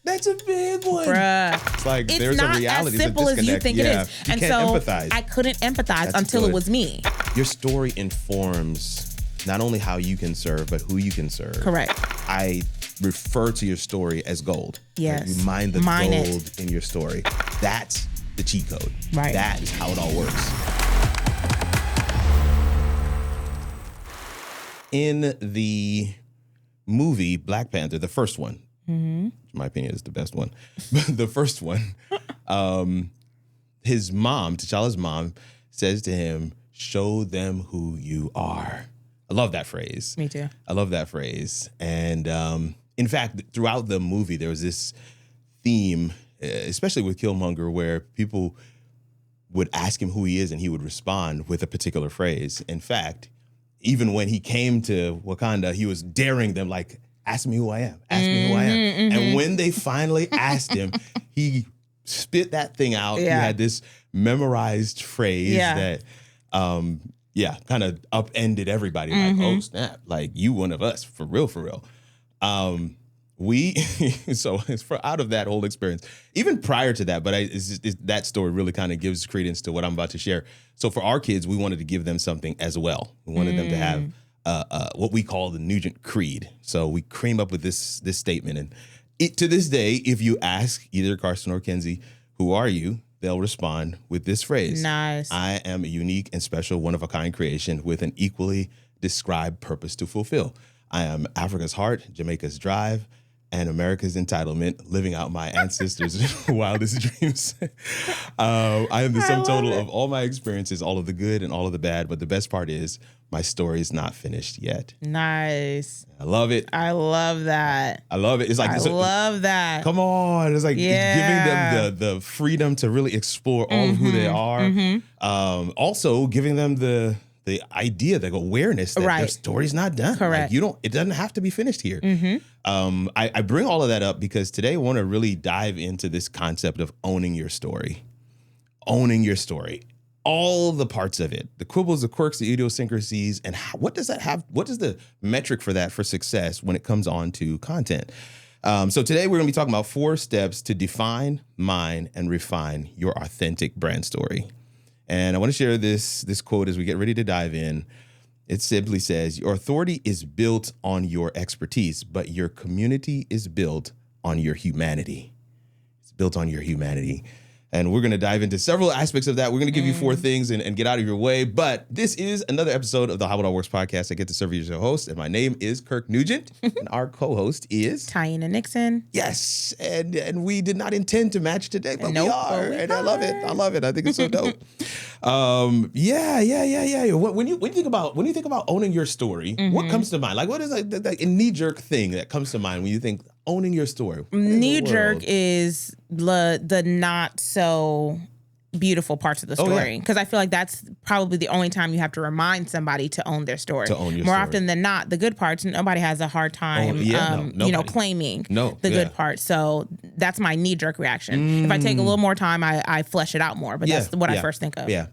That's a big one. Bruh. It's like It's there's not a reality. as simple as you think it is. You And can't so empathize. I couldn't empathize until it was me. Your story informs not only how you can serve, but who you can serve. Correct. I refer to your story as gold. Yes. Like you mine the Mine gold in your story. That's the cheat code. Right. That is how it all works. In the movie Black Panther, the first one, in my opinion, is the best one. But the first one, his mom, T'Challa's mom, says to him, "Show them who you are." I love that phrase. Me too. I love that phrase. And in fact, throughout the movie, there was this theme, especially with Killmonger, where people would ask him who he is and he would respond with a particular phrase. In fact, even when he came to Wakanda, he was daring them, like, ask me who I am. Ask me who I am. And when they finally asked him, he spit that thing out. Yeah. He had this memorized phrase that kind of upended everybody. Like, oh, snap. Like, you one of us, for real, for real. So it's out of that whole experience, even prior to that, but that story really kind of gives credence to what I'm about to share. So for our kids, we wanted to give them something as well. We wanted them to have what we call the Nugent Creed. So we came up with this statement. And to this day, if you ask either Carson or Kenzie, who are you? They'll respond with this phrase. Nice. I am a unique and special one-of-a-kind creation with an equally described purpose to fulfill. I am Africa's heart, Jamaica's drive, and America's entitlement, living out my ancestors' wildest dreams. I am the sum total of all my experiences, all of the good and all of the bad. But the best part is my story is not finished yet. Nice. I love it. I love that. I love it. It's like I love that. Come on. It's like giving them the freedom to really explore all of who they are. Also giving them the idea, the awareness that their story's not done. Correct. Like it doesn't have to be finished here. I bring all of that up because today I want to really dive into this concept of owning your story. Owning your story. All the parts of it, the quibbles, the quirks, the idiosyncrasies, and what does that have? What is the metric for that for success when it comes on to content? So today we're going to be talking about 4 steps to define, mine, and refine your authentic brand story. And I want to share this quote as we get ready to dive in. It simply says, your authority is built on your expertise, but your community is built on your humanity. It's built on your humanity. And we're going to dive into several aspects of that. We're going to give you 4 things and get out of your way. But this is another episode of the How It All Works podcast. I get to serve you as your host. And my name is Kirk Nugent. And our co-host is Taina Nixon. Yes. And we did not intend to match today, but we are. And I love it. I love it. I think it's so dope. Yeah. When you think about owning your story, what comes to mind? Like, what is like a knee-jerk thing that comes to mind when you think owning your story? Knee-jerk is the not so beautiful parts of the story, because I feel like that's probably the only time you have to remind somebody to own their story. To own your More story. often than not, the good parts, nobody has a hard time, claiming the good parts. So that's my knee-jerk reaction. If I take a little more time, I flesh it out more. But that's what I first think of. Yeah.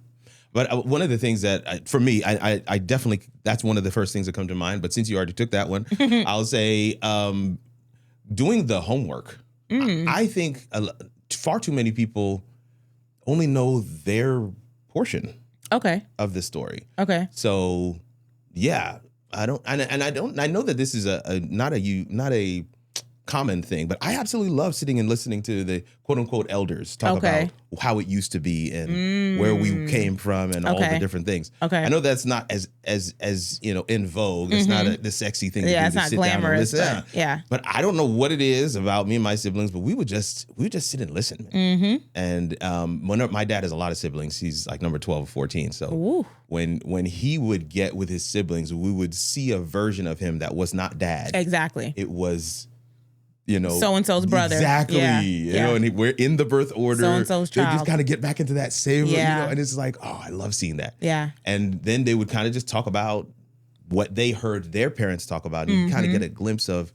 But one of the things that, for me, I definitely, that's one of the first things that come to mind. But since you already took that one, I'll say doing the homework. I think far too many people only know their portion of the story. Okay. So, yeah, I know that this is not a common thing, but I absolutely love sitting and listening to the quote unquote elders talk about how it used to be and where we came from and all the different things. I know that's not as in vogue. It's not the sexy thing to do. It's not sit glamorous. Down and listen. But, but I don't know what it is about me and my siblings, but we would just sit and listen. And my dad has a lot of siblings. He's like number 12 or 14. So when he would get with his siblings, we would see a version of him that was not dad. Exactly. It was so-and-so's brother. Exactly. And we're in the birth order. So-and-so's child. They just kind of get back into that same, and it's like, oh, I love seeing that. Yeah. And then they would kind of just talk about what they heard their parents talk about. And you kind of get a glimpse of,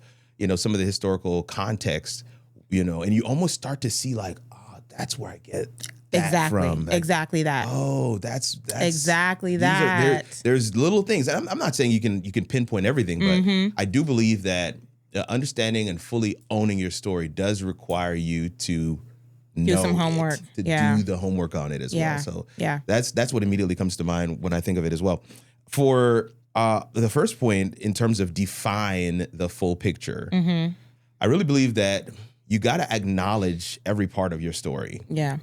some of the historical context, and you almost start to see like, oh, that's where I get that from. Like, exactly that. Oh, that's exactly that. There's little things. I'm not saying you can pinpoint everything, but I do believe that understanding and fully owning your story does require you to do some homework, do the homework on it as well. So that's what immediately comes to mind when I think of it as well. For the first point, in terms of define the full picture, I really believe that you got to acknowledge every part of your story. Yeah.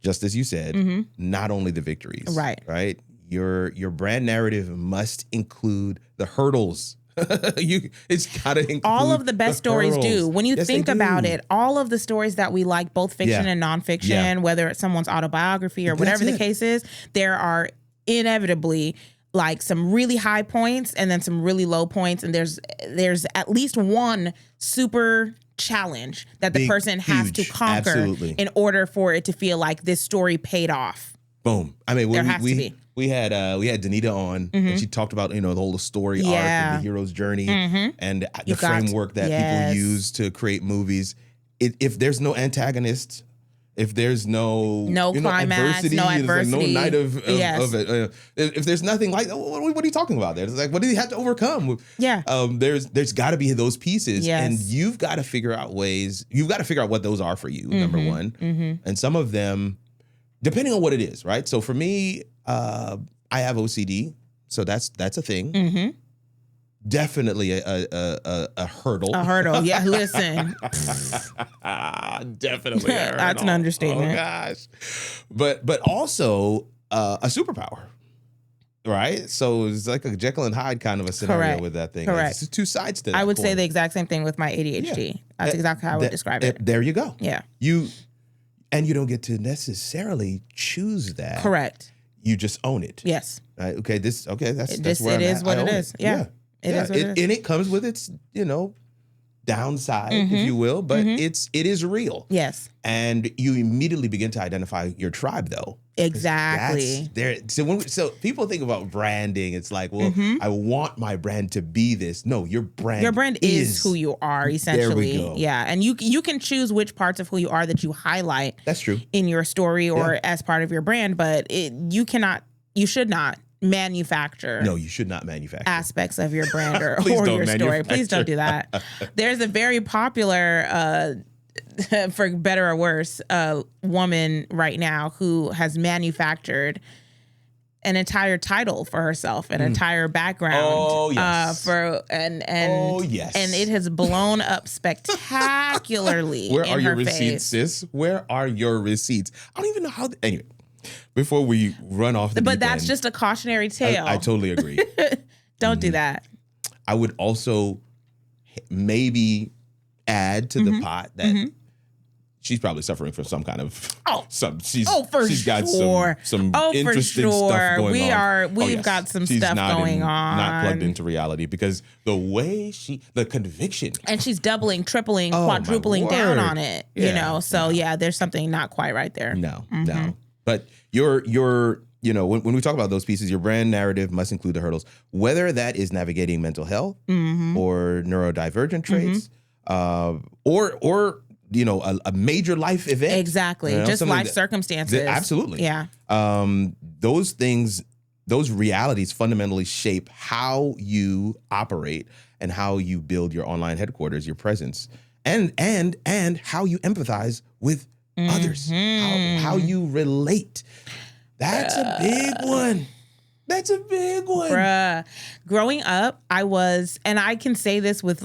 Just as you said, not only the victories. Right. Your brand narrative must include the hurdles. It's got to include all of the best stories do. When you think about it, all of the stories that we like, both fiction and nonfiction, whether it's someone's autobiography or whatever the case is, there are inevitably like some really high points and then some really low points. And there's at least one super challenge that the person has to conquer in order for it to feel like this story paid off. Boom. I mean, we had Danita on, and she talked about, the whole story arc and the hero's journey and the framework that people use to create movies. If there's no antagonist, if there's no climax, adversity, no adversity, no night of it. If there's nothing like, what are you talking about there? It's like, what did he have to overcome? Yeah. There's got to be those pieces, and you've got to figure out ways. You've got to figure out what those are for you. Number one, and some of them, depending on what it is, right? So for me, I have OCD, so that's a thing. Definitely a hurdle. A hurdle, yeah. Listen, definitely. A hurdle. That's an understatement. Oh gosh, but also a superpower, right? So it's like a Jekyll and Hyde kind of a scenario with that thing. Correct. It's two sides to that. I would say the exact same thing with my ADHD. Yeah. That's exactly how I would describe it. There you go. Yeah. You don't get to necessarily choose that. Correct. You just own it. Yes. That's where it is what it is. Yeah. It is what it is. And it comes with its, downside, if you will, but it is real. Yes. And you immediately begin to identify your tribe, though. Exactly. So people think about branding. It's like, well, I want my brand to be this. No, your brand is who you are, essentially. There we go. Yeah. And you can choose which parts of who you are that you highlight. That's true. In your story or as part of your brand, but you should not manufacture. No, you should not manufacture aspects of your brand or your story. Please don't do that. There's a very popular, for better or worse, woman right now who has manufactured an entire title for herself, an entire background. Oh yes. And it has blown up spectacularly. Where are your receipts, sis? Where are your receipts? I don't even know how. Anyway. Before we run off the But that's just a cautionary tale. I totally agree. Don't do that. I would also maybe add to the pot that she's probably suffering from some kind of she's got some interesting stuff going on. We've got some stuff going on. Not plugged into reality because the way the conviction. And she's doubling, tripling, quadrupling down on it. So there's something not quite right there. No. But your when we talk about those pieces, your brand narrative must include the hurdles, whether that is navigating mental health or neurodivergent traits, or a major life event. Exactly. Just life circumstances. Absolutely. Yeah. Those things, those realities fundamentally shape how you operate and how you build your online headquarters, your presence, and how you empathize with others, how you relate. That's a big one. That's a big one. Bruh. Growing up, I was, and I can say this with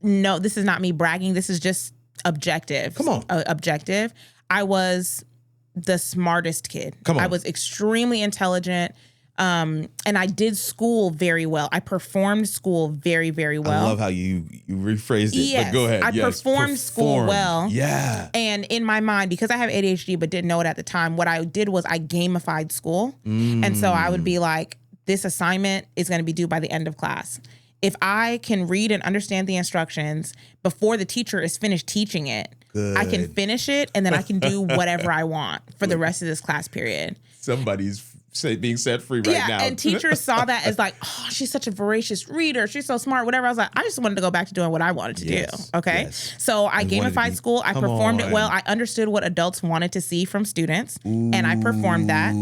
no, this is not me bragging. This is just objective. Come on. Objective. I was the smartest kid. Come on. I was extremely intelligent. And I did school very well. I performed school very, very well. I love how you rephrased it, yes, but go ahead. I performed school well. Yeah. And in my mind, because I have ADHD but didn't know it at the time, what I did was I gamified school. And so I would be like, this assignment is going to be due by the end of class. If I can read and understand the instructions before the teacher is finished teaching it, I can finish it and then I can do whatever I want for the rest of this class period. Somebody's being set free right now. And teachers saw that as like, oh, she's such a voracious reader. She's so smart, whatever. I was like, I just wanted to go back to doing what I wanted to do. Okay. Yes. So I gamified school. I performed it well. I understood what adults wanted to see from students. And I performed that.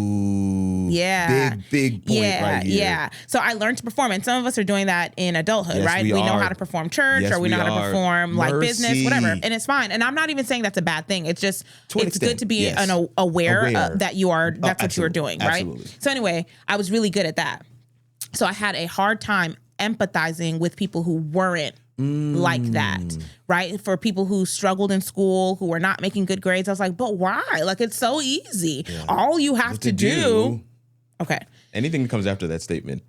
Big point right here. Yeah. So I learned to perform. And some of us are doing that in adulthood, Yes, right? we know are. how to perform church, Yes, or we know how to are. perform like business, whatever. And it's fine. And I'm not even saying that's a bad thing. It's just, it's good to be aware that you are, that's what you are doing, right? Absolutely. So anyway, I was really good at that. So I had a hard time empathizing with people who weren't like that, right? For people who struggled in school, who were not making good grades, I was like, but why? Like, it's so easy. Yeah. All you have to do. Okay. Anything that comes after that statement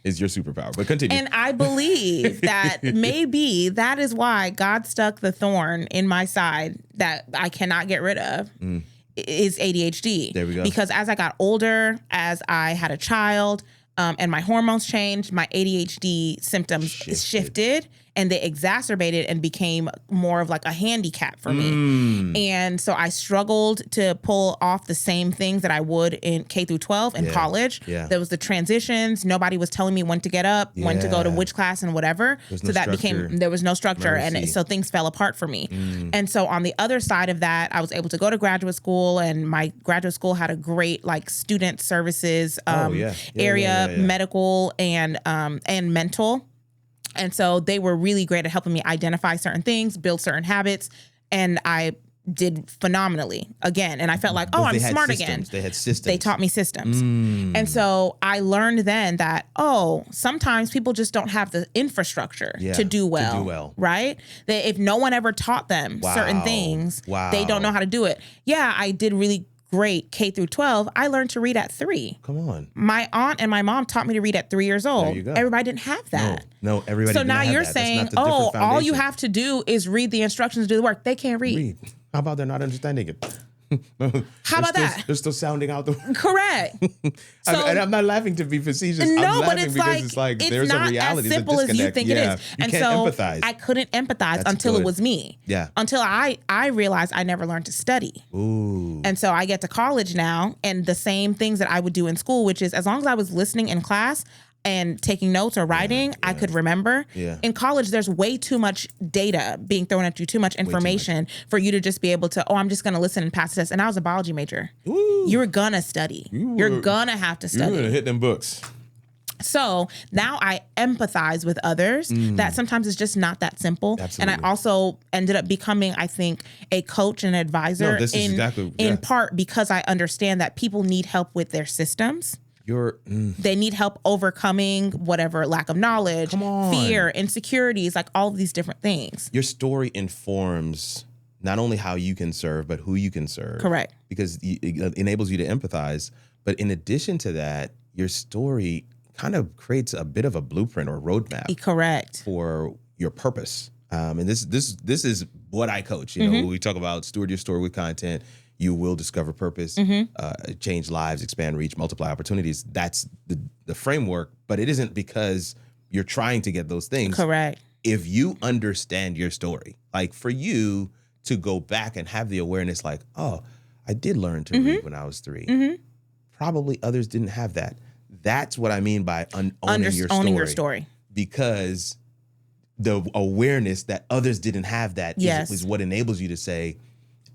is your superpower. But continue. And I believe that maybe that is why God stuck the thorn in my side that I cannot get rid of. Is ADHD. There we go. Because as I got older, as I had a child, and my hormones changed, my ADHD symptoms shifted, and they exacerbated and became more of like a handicap for me. And so I struggled to pull off the same things that I would in K through 12 in college. There was the transitions. Nobody was telling me when to get up, when to go to which class and whatever. So that became, there was no structure. And so things fell apart for me. And so on the other side of that, I was able to go to graduate school, and my graduate school had a great like student services area, medical and mental. And so they were really great at helping me identify certain things, build certain habits, and I did phenomenally again. And I felt like, I'm smart again. They had systems. They taught me systems. And so I learned then that, sometimes people just don't have the infrastructure to do well. Right? That if no one ever taught them certain things, they don't know how to do it. Yeah, I did really great K through 12. I learned to read at 3. Come on. My aunt and my mom taught me to read at 3 years old. There you go. Everybody didn't have that. No, everybody so didn't now have you're that. saying, all you have to do is read the instructions, do the work. They can't read. How about they're not understanding it? How about that? They're still sounding out the Correct. So, and I'm not laughing to be facetious. No, I'm but laughing because it's like there's not a reality. as simple as you think it is. You and can't so empathize. I couldn't empathize until it was me. Yeah. Until I realized I never learned to study. Ooh. And so I get to college now, and the same things that I would do in school, which is as long as I was listening in class and taking notes or writing, I could remember. Yeah. In college, there's way too much data being thrown at you, too much information for you to just be able to, I'm just going to listen and pass the test. And I was a biology major. Ooh. You're going to study. You're going to have to study. You're going to hit them books. So now I empathize with others that sometimes it's just not that simple. Absolutely. And I also ended up becoming, I think, a coach and advisor in part because I understand that people need help with their systems. They need help overcoming whatever lack of knowledge, fear, insecurities, like all of these different things. Your story informs not only how you can serve, but who you can serve. Correct. Because it enables you to empathize. But in addition to that, your story kind of creates a bit of a blueprint or roadmap. Correct. For your purpose. And this is what I coach. You know, when we talk about steward your story with content, you will discover purpose, change lives, expand reach, multiply opportunities. That's the framework, but it isn't because you're trying to get those things. Correct. If you understand your story, like for you to go back and have the awareness like, I did learn to read when I was 3. Probably others didn't have that. That's what I mean by owning your story. Because the awareness that others didn't have that is what enables you to say,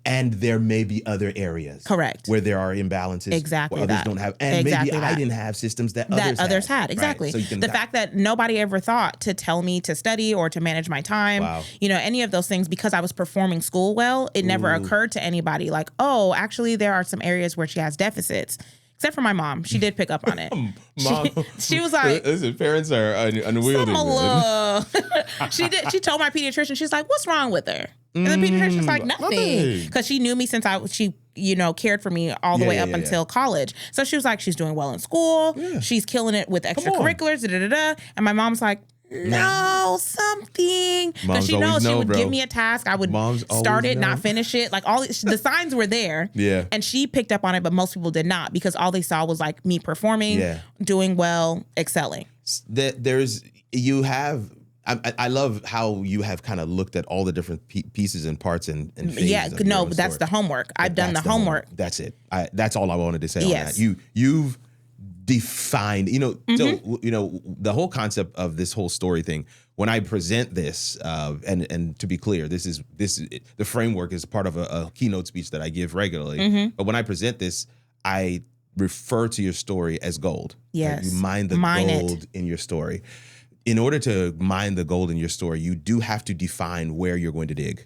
and there may be other areas, where there are imbalances, where others don't have, and maybe I didn't have systems that others had. Exactly. Right? So the fact that nobody ever thought to tell me to study or to manage my time, any of those things, because I was performing school well, it never occurred to anybody like, actually there are some areas where she has deficits. Except for my mom. She did pick up on it. She was like... Listen, parents are unwieldy. She told my pediatrician, she's like, what's wrong with her? And the pediatrician's like, nothing. Because she knew me since she cared for me all the way up until college. So she was like, she's doing well in school. Yeah. She's killing it with extracurriculars. And my mom's like, no, something. Because she knows she would give me a task. I would start it, not finish it. Like all the signs were there. Yeah. And she picked up on it, but most people did not because all they saw was like me performing, doing well, excelling. I love how you have kind of looked at all the different pieces and parts and phases. But that's the homework. I've done the homework. That's it. That's all I wanted to say on that. You've defined, so, the whole concept of this whole story thing. When I present this, and to be clear, this is the framework is part of a keynote speech that I give regularly. But when I present this, I refer to your story as gold. Yes. Right? You mine the gold in your story. In order to mine the gold in your story, you do have to define where you're going to dig.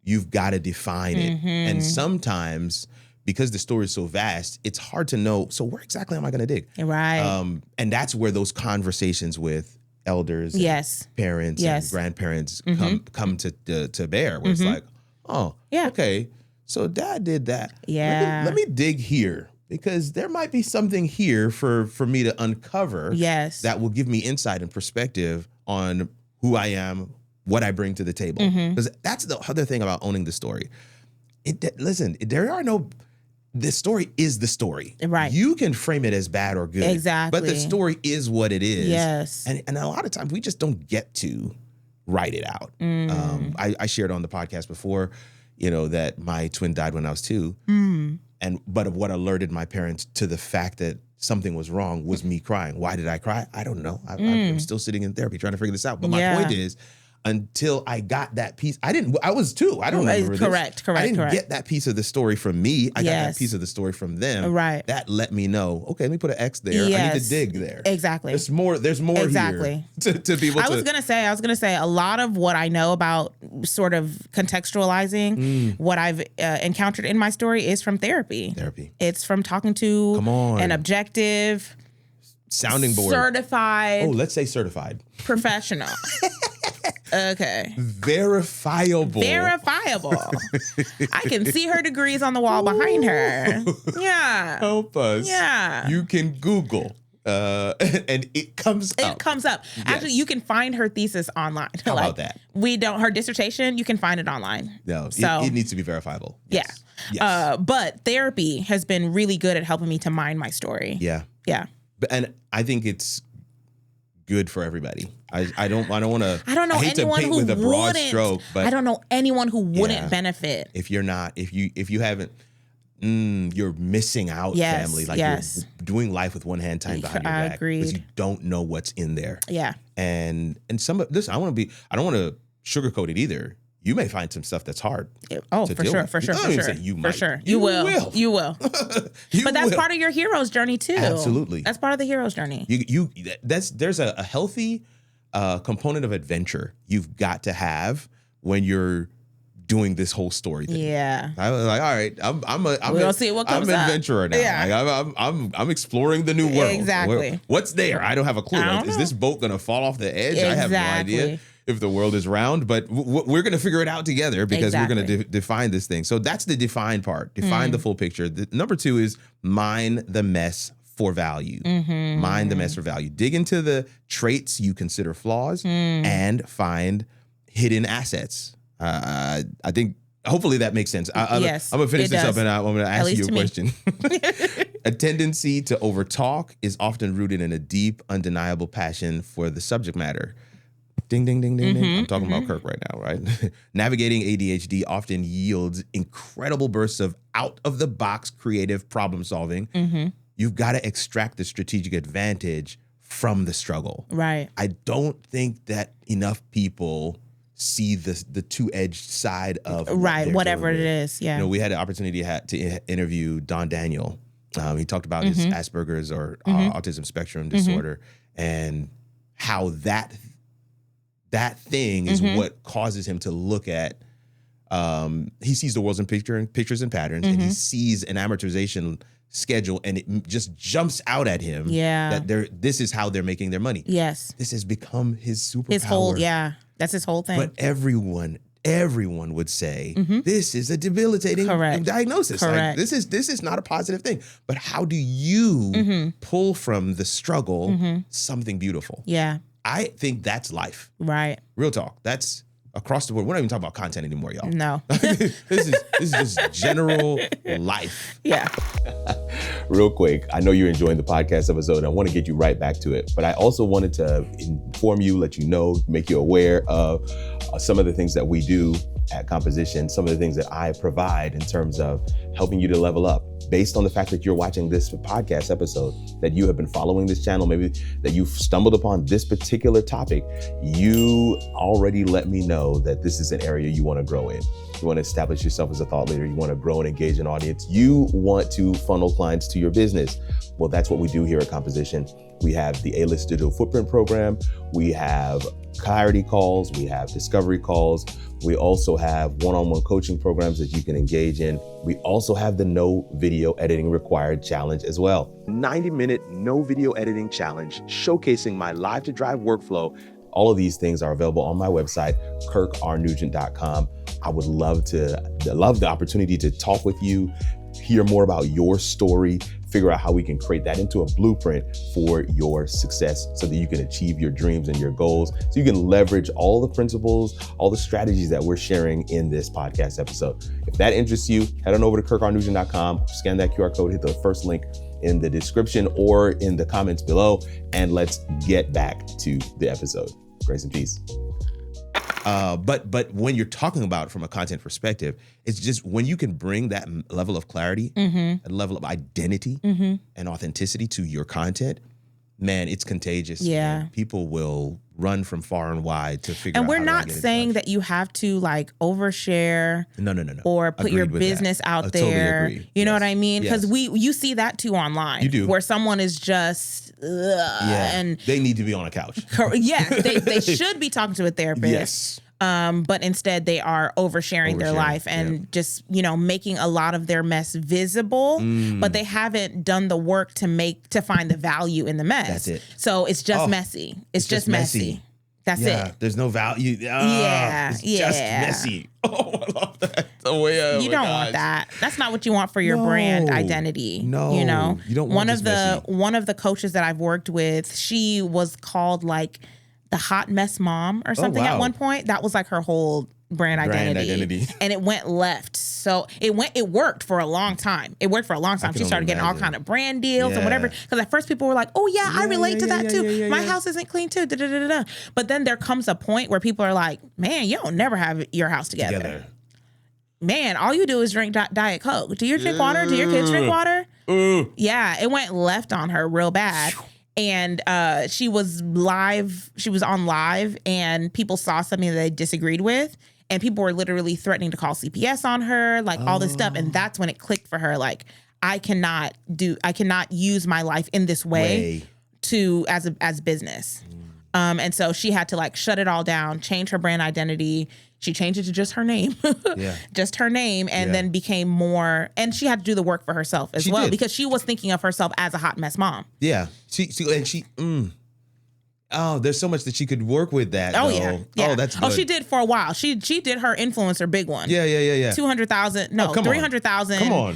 You've got to define it. And sometimes, because the story is so vast, it's hard to know, so where exactly am I going to dig? Right. And that's where those conversations with elders, and parents, and grandparents come to bear, where it's like, oh, okay, so dad did that. Yeah. Let me dig here, because there might be something here for me to uncover that will give me insight and perspective on who I am, what I bring to the table. Because that's the other thing about owning the story. The story is the story. Right. You can frame it as bad or good. Exactly. But the story is what it is. Yes. And a lot of times we just don't get to write it out. I shared on the podcast before, that my twin died when I was 2. But what alerted my parents to the fact that something was wrong was me crying. Why did I cry? I don't know. I'm still sitting in therapy trying to figure this out. But my point is, until I got that piece, I was 2. I don't remember this. Correct. I didn't get that piece of the story from me. I got that piece of the story from them. Right. That let me know, okay, let me put an X there. I need to dig there. Exactly. There's more here to be able to. I was gonna say a lot of what I know about sort of contextualizing what I've encountered in my story is from therapy. It's from talking to an objective, sounding board, certified. Oh, let's say certified professional. Okay. Verifiable. I can see her degrees on the wall behind her. Yeah. Help us. Yeah. You can Google. And it comes up. Yes. Actually, you can find her thesis online. How about that? Her dissertation, you can find it online. No, so, it needs to be verifiable. Yes. Yeah. But therapy has been really good at helping me to mine my story. Yeah. Yeah. And I think it's good for everybody. I don't want to. I don't know anyone who with a broad stroke, but I don't know anyone who wouldn't benefit. If you're not, if you haven't, you're missing out, family. Like you're doing life with one hand tied behind your back because you don't know what's in there. Yeah. And some of this, I don't want to sugarcoat it either. You may find some stuff that's hard. Oh, for sure. You will. But that's part of your hero's journey too. Absolutely. That's part of the hero's journey. There's a healthy component of adventure you've got to have when you're doing this whole story thing. Yeah. I was like, all right, we'll see what comes I'm an adventurer now. Yeah. Like, I'm exploring the new world. Exactly. What's there? I don't have a clue. Is this boat gonna fall off the edge? Exactly. I have no idea if the world is round, but we're going to figure it out together because we're going to define this thing. So that's the define part. Define the full picture. Number 2 is mine the mess for value. Mine the mess for value. Dig into the traits you consider flaws and find hidden assets. I think hopefully that makes sense. Yes, I'm going to finish this up and I'm going to ask you a question. Me. A tendency to overtalk is often rooted in a deep, undeniable passion for the subject matter. Ding, ding, ding, ding, ding. I'm talking about Kirk right now, right? Navigating ADHD often yields incredible bursts of out-of-the-box creative problem solving. You've got to extract the strategic advantage from the struggle. Right. I don't think that enough people see the two-edged side of whatever it is. Yeah. We had an opportunity to interview Don Daniel. He talked about his Asperger's or autism spectrum disorder and how that thing is what causes him to look at, he sees the world in pictures and patterns, and he sees an amortization schedule, and it just jumps out at him that this is how they're making their money. Yes. This has become his superpower. That's his whole thing. But everyone would say, this is a debilitating diagnosis. Like, this is not a positive thing. But how do you pull from the struggle something beautiful? Yeah. I think that's life. Right. Real talk. That's across the board. We're not even talking about content anymore, y'all. No. This is just general life. Yeah. Real quick, I know you're enjoying the podcast episode. I want to get you right back to it. But I also wanted to inform you, let you know, make you aware of some of the things that we do at Composition, some of the things that I provide in terms of helping you to level up based on the fact that you're watching this podcast episode, that you have been following this channel, maybe that you've stumbled upon this particular topic, you already let me know that this is an area you want to grow in. You want to establish yourself as a thought leader. You want to grow and engage an audience. You want to funnel clients to your business. Well, that's what we do here at Composition. We have the A-List Digital Footprint Program. We have clarity calls. We have discovery calls. We also have one-on-one coaching programs that you can engage in. We also have the No Video Editing Required Challenge as well. 90-minute no video editing challenge showcasing my Live to Drive workflow. All of these things are available on my website, kirkrnugent.com. I would love the opportunity to talk with you, hear more about your story, figure out how we can create that into a blueprint for your success so that you can achieve your dreams and your goals, so you can leverage all the principles, all the strategies that we're sharing in this podcast episode. If that interests you, head on over to kirkrnugent.com, scan that QR code, hit the first link in the description or in the comments below, and let's get back to the episode. Grace and peace. But when you're talking about it from a content perspective, it's just when you can bring that level of clarity, a level of identity and authenticity to your content, man, it's contagious. Yeah. Man. People will run from far and wide to figure out. And we're not saying that you have to like overshare. No. Or put your business out there. Totally agree. You know what I mean? Because Yes. you see that too online. You do. Where someone is just, and they need to be on a couch. yeah, they should be talking to a therapist. Yes. But instead they are oversharing their life and just, making a lot of their mess visible, but they haven't done the work to find the value in the mess. That's it. So it's just messy. It's just messy. That's it. There's no value. It's just messy. Oh, I love that. You don't want that. That's not what you want for your brand identity. No, you don't want one of the coaches that I've worked with, she was called like the hot mess mom or something at one point. That was like her whole brand identity. And it went left. So it worked for a long time. She started getting all kind of brand deals and whatever. Because at first people were like, oh yeah, I relate to that too. My house isn't clean too. But then there comes a point where people are like, man, you don't never have your house together. Man, all you do is drink Diet Coke. Do you drink water? Do your kids drink water? Yeah, it went left on her real bad. And she was on live and people saw something that they disagreed with. And people were literally threatening to call CPS on her, like all this stuff. And that's when it clicked for her. Like, I cannot use my life in this way as business. And so she had to like shut it all down, change her brand identity. She changed it to just her name, just her name, and then became more. And she had to do the work for herself as well because she was thinking of herself as a hot mess mom. Yeah, there's so much that she could work with that. Oh, though. Yeah. Oh, that's good. Oh, she did for a while. She did her influencer big one. Yeah. 200,000. No, 300,000. Come on.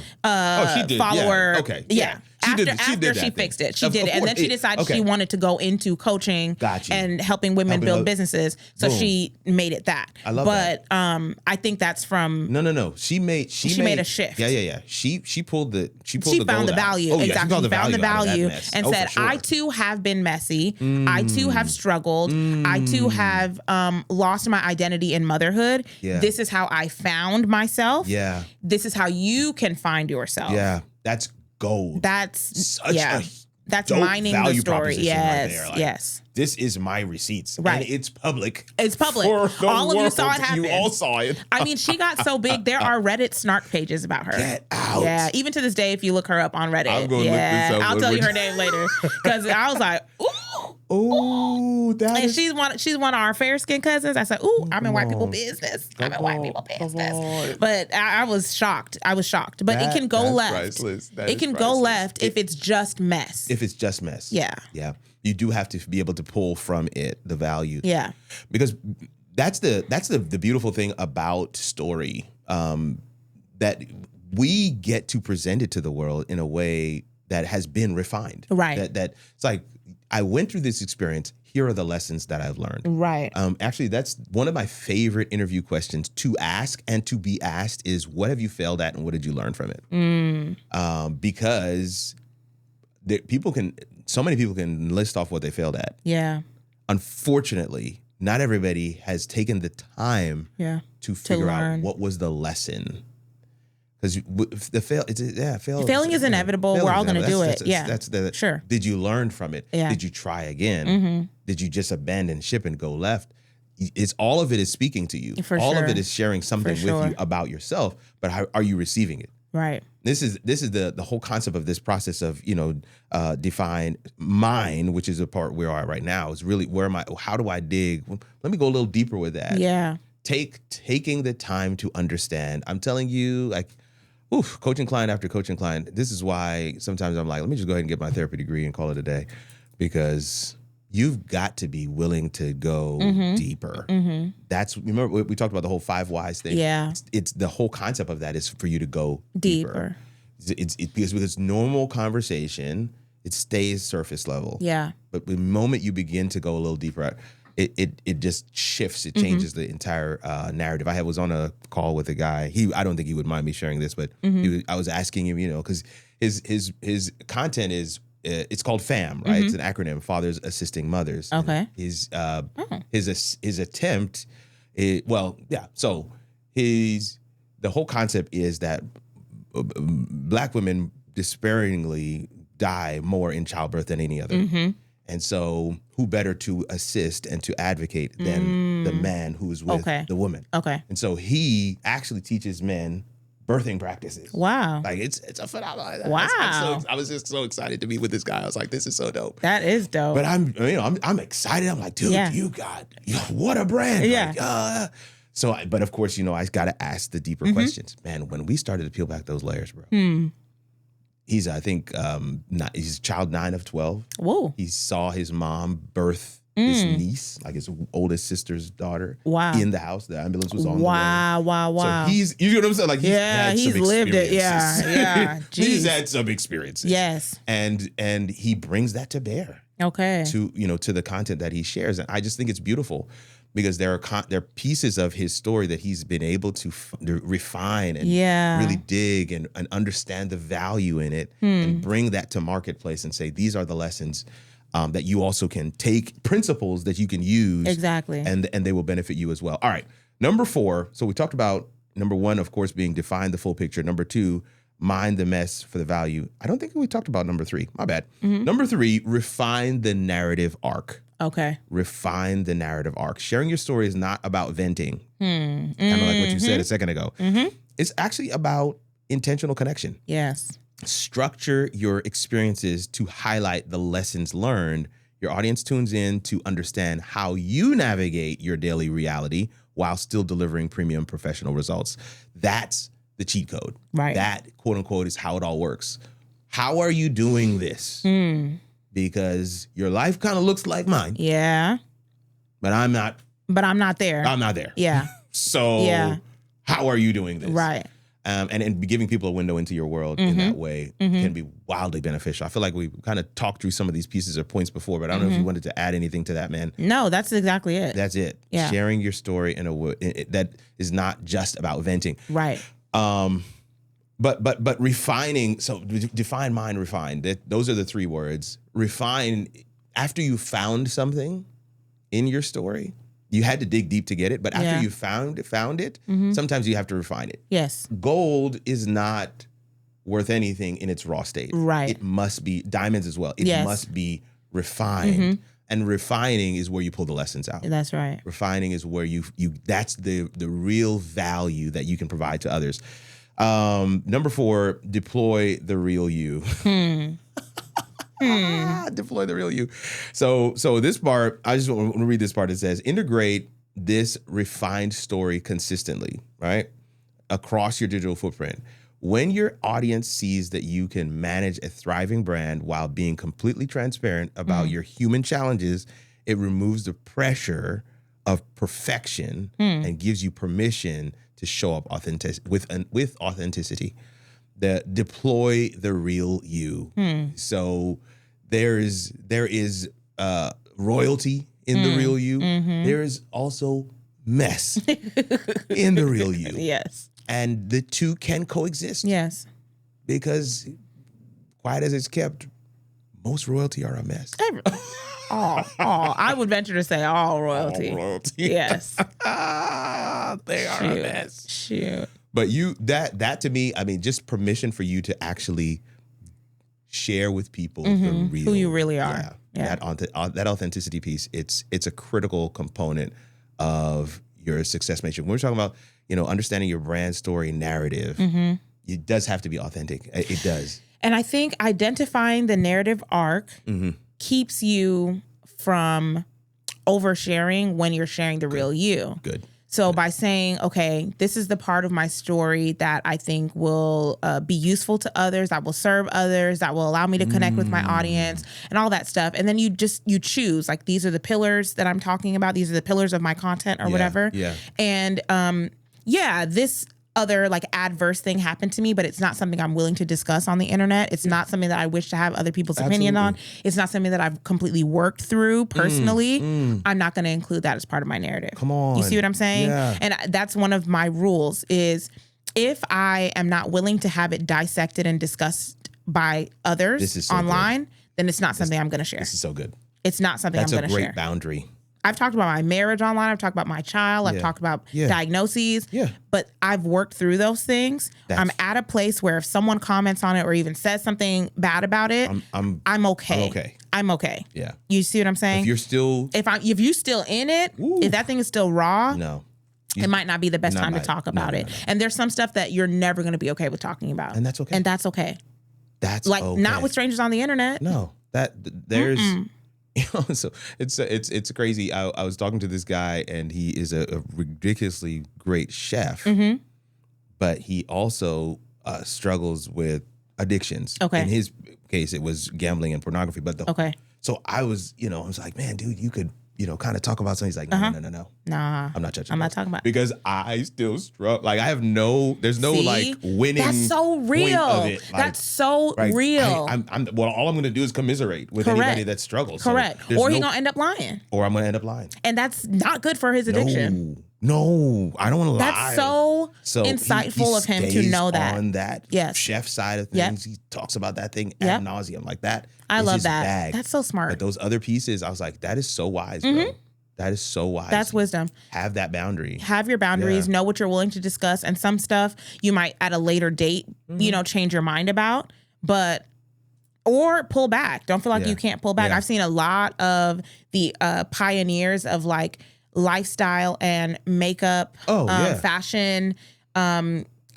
She did. Follower. Yeah. Okay. Yeah. After she fixed it, she did it, and then she decided she wanted to go into coaching and helping women build businesses. So she made it that. I love that. But I think that's from no. She made a shift. Yeah. She found the value. Exactly. She found the value and said, sure. I too have been messy. I too have struggled. I too have lost my identity in motherhood. Yeah. This is how I found myself. Yeah. This is how you can find yourself. Yeah. That's gold. That's that's mining the story. Yes, right yes. This is my receipts. Right. And it's public. It's public. All of you saw it happen. You all saw it. I mean, she got so big. There are Reddit snark pages about her. Get out. Yeah. Even to this day, if you look her up on Reddit. I'm going to look this up. I'll tell you her name later. Because I was like, ooh. Oh, that and she's one of our fair skinned cousins. I said, ooh, I'm in white people business. But I was shocked. But it can go left. Priceless. It can go left if it's just mess. If it's just mess. Yeah. Yeah. You do have to be able to pull from it the value. Yeah. Because that's the beautiful thing about story, that we get to present it to the world in a way that has been refined. Right. That it's like, I went through this experience. Here are the lessons that I've learned. Right. Actually, that's one of my favorite interview questions to ask and to be asked is, what have you failed at and what did you learn from it? Because so many people can list off what they failed at. Yeah. Unfortunately, not everybody has taken the time to figure out what was the lesson. Because failing is inevitable. We're all going to do it. Sure. Did you learn from it? Yeah. Did you try again? Mm-hmm. Did you just abandon ship and go left? It's all of it is speaking to you. All of it is sharing something with you about yourself. But how are you receiving it? Right. This is the whole concept of this process of define mine, which is the part where we are right now. Is really where am I? How do I dig? Let me go a little deeper with that. Yeah. Taking the time to understand. I'm telling you, like. Coaching client after coaching client. This is why sometimes I'm like, let me just go ahead and get my therapy degree and call it a day, because you've got to be willing to go deeper. Mm-hmm. Remember we talked about the whole 5 whys thing. Yeah, it's the whole concept of that is for you to go deeper. It's because with this normal conversation, it stays surface level. Yeah, but the moment you begin to go a little deeper, it just shifts. It changes the entire narrative. I was on a call with a guy. I don't think he would mind me sharing this, but I was asking him, because his content is it's called FAM, right? It's an acronym: Fathers Assisting Mothers. Okay. And his attempt, So the whole concept is that Black women despairingly die more in childbirth than any other. Mm-hmm. And so who better to assist and to advocate than the man who's with the woman? Okay. And so he actually teaches men birthing practices. Wow. Like it's a phenomenon. Wow. I was just so excited to be with this guy. I was like, this is so dope. That is dope. But I'm excited. I'm like, dude, what a brand. Yeah. Like, but of course, I got to ask the deeper questions. Man, when we started to peel back those layers, bro. He's, I think, he's child 9 of 12. Whoa. He saw his mom birth his niece, like his oldest sister's daughter, in the house. The ambulance was on the way. Wow. So you know what I'm saying? Like, he's lived it. Yeah. He's had some experiences. Yes. And he brings that to bear. Okay. To the content that he shares. And I just think it's beautiful. Because there are pieces of his story that he's been able to refine and really dig and understand the value in it and bring that to marketplace and say, these are the lessons that you also can take, principles that you can use. Exactly. And they will benefit you as well. All right. Number 4. So we talked about number 1, of course, being define the full picture. Number 2, mind the mess for the value. I don't think we talked about number 3. My bad. Number 3, refine the narrative arc. Okay. Refine the narrative arc. Sharing your story is not about venting. Kind of like what you said a second ago. It's actually about intentional connection. Yes. Structure your experiences to highlight the lessons learned. Your audience tunes in to understand how you navigate your daily reality while still delivering premium professional results. That's the cheat code. Right. That, quote unquote, is how it all works. How are you doing this? Because your life kind of looks like mine. Yeah. But I'm not. But I'm not there. I'm not there. Yeah. So how are you doing this? Right. And giving people a window into your world in that way can be wildly beneficial. I feel like we kind of talked through some of these pieces or points before, but I don't know if you wanted to add anything to that, man. No, that's exactly it. That's it. Yeah. Sharing your story in a way that is not just about venting. Right. But refining, so define, mind, refine. Those are the 3 words. Refine, after you found something in your story, you had to dig deep to get it, but after you found it, sometimes you have to refine it. Yes. Gold is not worth anything in its raw state. Right. It must be, diamonds as well. It must be refined. And refining is where you pull the lessons out. That's right. Refining is where you that's the real value that you can provide to others. Number 4, deploy the real you. Deploy the real you. So this part, I just want to read this part. It says, integrate this refined story consistently, right? Across your digital footprint. When your audience sees that you can manage a thriving brand while being completely transparent about your human challenges, it removes the pressure of perfection and gives you permission to show up with authenticity. Deploy the real you. So there is royalty in the real you. There is also mess in the real you. Yes. And the 2 can coexist. Yes. Because quiet as it's kept, most royalty are a mess. All. I would venture to say all royalty. All royalty. Yes. They are a mess. Shoot. But that to me, I mean, just permission for you to actually share with people the real, who you really are. Yeah. That authenticity piece, it's a critical component of your success matrix. When we're talking about, understanding your brand story narrative, it does have to be authentic. It does. And I think identifying the narrative arc keeps you from oversharing when you're sharing the real you. Good. So by saying, okay, this is the part of my story that I think will be useful to others, that will serve others, that will allow me to connect with my audience and all that stuff. And then you choose, like, these are the pillars that I'm talking about. These are the pillars of my content or whatever. Yeah. And this other like adverse thing happened to me, but it's not something I'm willing to discuss on the internet. It's not something that I wish to have other people's opinion on. It's not something that I've completely worked through personally. I'm not going to include that as part of my narrative. Come on. You see what I'm saying? Yeah. And that's one of my rules is if I am not willing to have it dissected and discussed by others online, then it's not something I'm going to share. This is so good. It's not something I'm going to share. That's a great boundary. I've talked about my marriage online. I've talked about my child. I've talked about diagnoses. Yeah. But I've worked through those things. I'm at a place where if someone comments on it or even says something bad about it, I'm okay. I'm okay. Yeah. You see what I'm saying? If you're still... If you're still in it, if that thing is still raw, it might not be the best time to talk about it. No. And there's some stuff that you're never going to be okay with talking about. And that's okay. And that's okay. That's like okay. Not with strangers on the internet. No. There's... so it's crazy. I was talking to this guy, and he is a ridiculously great chef, but he also struggles with addictions. Okay. In his case, it was gambling and pornography. But so I was like, man, dude, you could kind of talk about something. He's like, no. Nah. I'm not judging. I'm not talking about it. Because I still struggle. Like, I have there's no like winning. That's so real. Of it. Like, that's so real. all I'm going to do is commiserate with anybody that struggles. Correct. So or he's going to end up lying. Or I'm going to end up lying. And that's not good for his addiction. No, I don't want to lie. That's so insightful of him to know that. On that chef side of things, he talks about that thing ad nauseum like that. I love that. That's so smart. But those other pieces, I was like, that is so wise, bro. That is so wise. That's wisdom. Have that boundary. Have your boundaries. Know what you're willing to discuss. And some stuff you might at a later date, change your mind about. Or pull back. Don't feel like you can't pull back. I've seen a lot of the pioneers of like lifestyle and makeup, fashion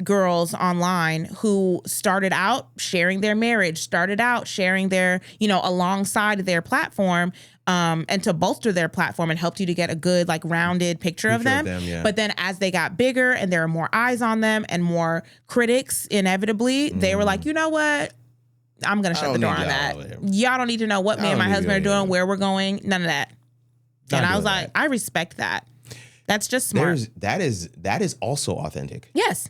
girls online who started out sharing their marriage, started out sharing their, alongside their platform, and to bolster their platform and helped you to get a good, like, rounded picture of them. But then as they got bigger and there are more eyes on them and more critics, inevitably, they were like, you know what? I'm going to shut the door on that. Y'all don't need to know what me and my husband are doing, where we're going, none of that. And I was like, I respect that. That's just smart. That is also authentic. Yes.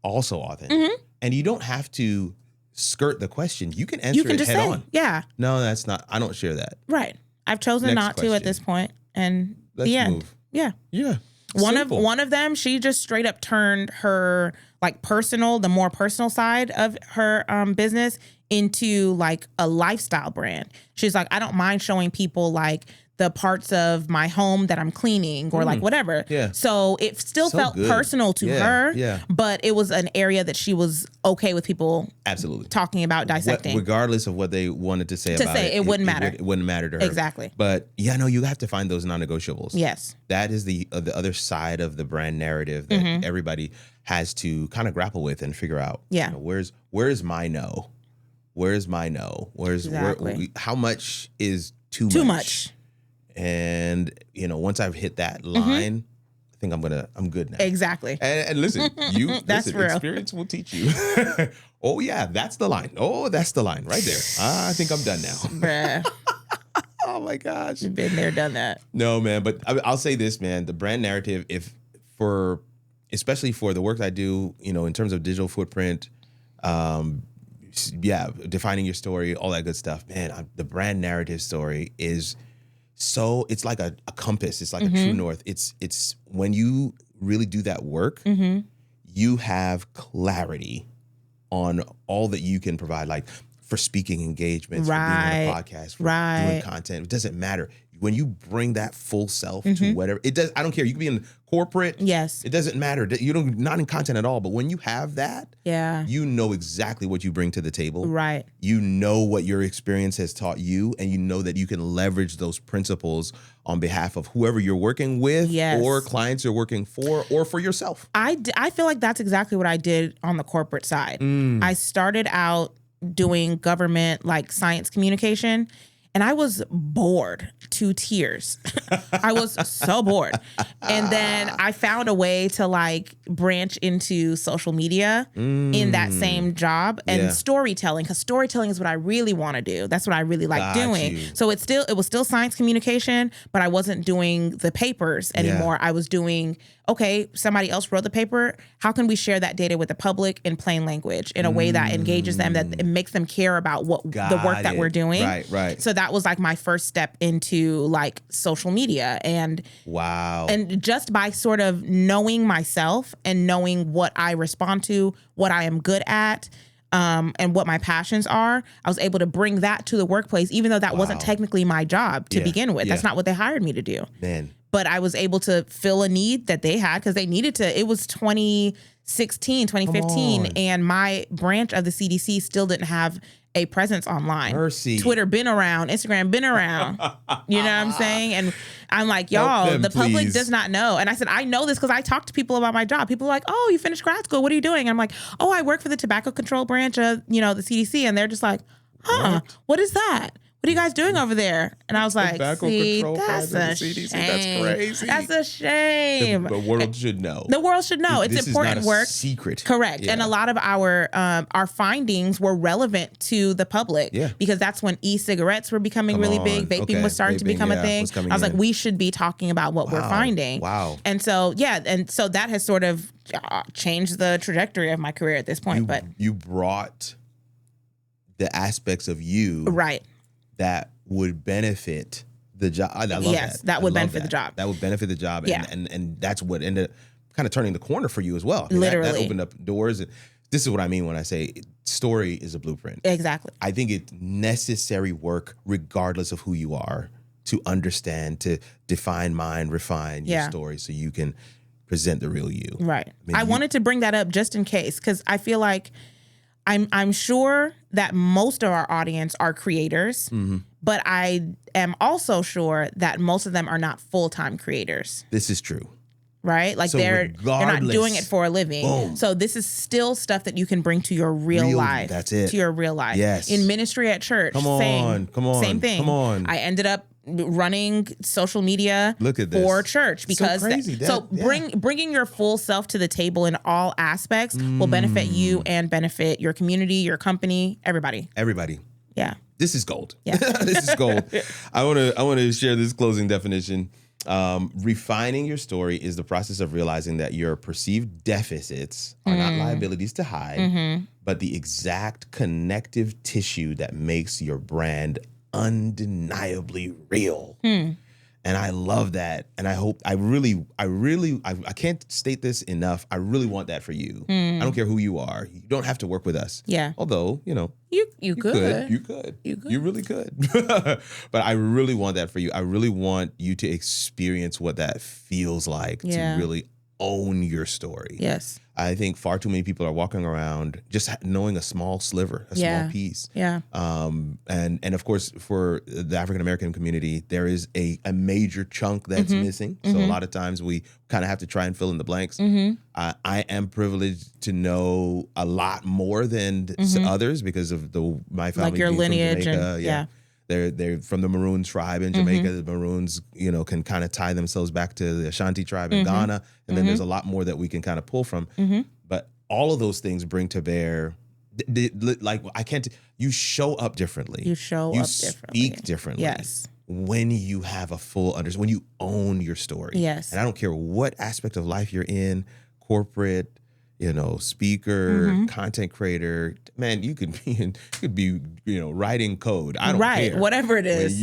Also authentic. And you don't have to skirt the question. You can answer it head on. Yeah. No, that's not. I don't share that. Right. I've chosen not to at this point. And Let's the end. Move. Yeah. Yeah. One of them, she just straight up turned her like the more personal side of her business into like a lifestyle brand. She's like, I don't mind showing people like the parts of my home that I'm cleaning or like whatever. Yeah. So it still felt personal to her. Yeah. But it was an area that she was okay with people talking about, dissecting. Regardless of what they wanted to say about it. It wouldn't matter. It wouldn't matter to her. Exactly. But you have to find those non-negotiables. Yes. That is the other side of the brand narrative that everybody has to kind of grapple with and figure out. Yeah. Where's my no? Where's my no? How much is too much? And once I've hit that line, I think I'm good now. Exactly. And listen, that's real. Experience will teach you. Oh yeah, that's the line. Oh, that's the line right there. I think I'm done now. Bruh. Oh my gosh. You've been there, done that. No, man, but I'll say this, man, the brand narrative, especially for the work I do, in terms of digital footprint, defining your story, all that good stuff, man, the brand narrative story is it's like a compass. It's like a true north. It's when you really do that work, you have clarity on all that you can provide. Like for speaking engagements, for being on a podcast, for doing content. It doesn't matter. When you bring that full self to whatever it does, I don't care. You can be in corporate. Yes. It doesn't matter. You don't, not in content at all. But when you have that, you know exactly what you bring to the table. Right. You know what your experience has taught you, and you know that you can leverage those principles on behalf of whoever you're working with or clients you're working for or for yourself. I feel like that's exactly what I did on the corporate side. I started out doing government, like science communication, and I was bored to tears. I was so bored. And then I found a way to like branch into social media in that same job and storytelling, because storytelling is what I really want to do. That's what I really like doing. So it was still science communication, but I wasn't doing the papers anymore. I was doing, okay, somebody else wrote the paper. How can we share that data with the public in plain language in a way that engages them, that it makes them care about what the work that we're doing? Right. So that was like my first step into like social media. And and just by sort of knowing myself and knowing what I respond to, what I am good at, and what my passions are, I was able to bring that to the workplace, even though that wasn't technically my job to begin with. That's not what they hired me to do. But I was able to fill a need that they had because they needed to. It was 2016, 2015, and my branch of the CDC still didn't have a presence online. Twitter been around, Instagram been around. You know what I'm saying? And I'm like, y'all, the public does not know. And I said, I know this because I talk to people about my job. People are like, oh, you finished grad school. What are you doing? And I'm like, oh, I work for the tobacco control branch of, the CDC. And they're just like, huh, what is that? What are you guys doing over there? And I was like, see, that's a shame. That's crazy. That's a shame. The world should know. The world should know. It's important work. This is not a secret. Correct. Yeah. And a lot of our findings were relevant to the public because that's when e-cigarettes were becoming really big. Vaping was starting to become a thing. I was like, we should be talking about what we're finding. Wow. And so, so that has sort of changed the trajectory of my career at this point. But you brought the aspects of you that would benefit the job. I love that. That would benefit the job. That would benefit the job. And that's what ended up kind of turning the corner for you as well. Literally. That opened up doors. This is what I mean when I say story is a blueprint. Exactly. I think it's necessary work regardless of who you are to understand, to define, refine your story so you can present the real you. Right. I wanted to bring that up just in case, because I feel like I'm sure that most of our audience are creators, but I am also sure that most of them are not full-time creators. This is true. Right? Like they're not doing it for a living. Boom. So this is still stuff that you can bring to your real life. That's it. To your real life. Yes. In ministry at church. Come on. Same thing. Come on. I ended up running social media for church because bringing your full self to the table in all aspects will benefit you and benefit your community, your company, everybody. Yeah. This is gold. Yeah. This is gold. I want to share this closing definition. Refining your story is the process of realizing that your perceived deficits are not liabilities to hide, but the exact connective tissue that makes your brand undeniably real. And I love that. And I hope, I can't state this enough. I really want that for you. I don't care who you are. You don't have to work with us. Yeah. Although, you could. You really could. But I really want that for you. I really want you to experience what that feels like to really own your story. Yes. I think far too many people are walking around just knowing a small sliver, a small piece. Yeah. And of course, for the African American community, there is a major chunk that's missing. So a lot of times we kind of have to try and fill in the blanks. I am privileged to know a lot more than others because of my family, like your being lineage, from Jamaica. and They're from the Maroon tribe in Jamaica. The Maroons, can kind of tie themselves back to the Ashanti tribe in Ghana. And then there's a lot more that we can kind of pull from. But all of those things bring to bear, you show up differently. You speak differently. Yes. When you have a full understanding, when you own your story. Yes. And I don't care what aspect of life you're in, corporate, speaker, content creator, man, you could be writing code. I don't care. Whatever it is.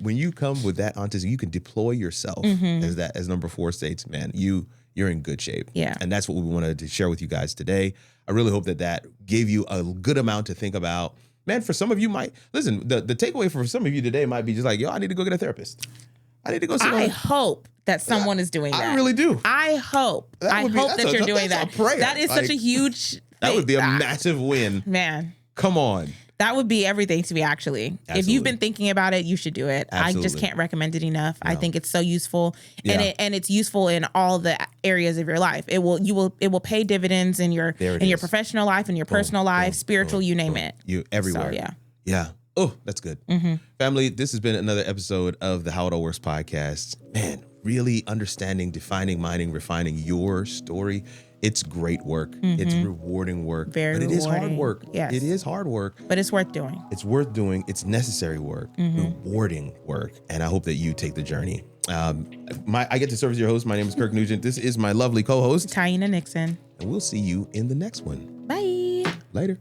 When you come with that onto, you can deploy yourself as number 4 states, man, you're in good shape. Yeah. And that's what we wanted to share with you guys today. I really hope that gave you a good amount to think about. Man, for some of you the takeaway for some of you today might be just like, yo, I need to go get a therapist. I need to go sit I hope that someone is doing that. I really do. I hope that you're doing that. That is such a huge thing. That would be a massive win. Man. Come on. That would be everything to me, actually. Absolutely. If you've been thinking about it, you should do it. Absolutely. I just can't recommend it enough. No. I think it's so useful, and it's useful in all the areas of your life. It will pay dividends in your professional life, in your personal life, spiritual, you name it. You everywhere. So, yeah. Oh, that's good. Mm-hmm. Family, this has been another episode of the How It All Works podcast. Man, really understanding, defining, mining, refining your story. It's great work. Mm-hmm. It's rewarding work. Very rewarding. It is hard work. Yes. It is hard work. But it's worth doing. It's worth doing. It's necessary work. Mm-hmm. Rewarding work. And I hope that you take the journey. I get to serve as your host. My name is Kirk Nugent. This is my lovely co-host, Taina Nixon. And we'll see you in the next one. Bye. Later.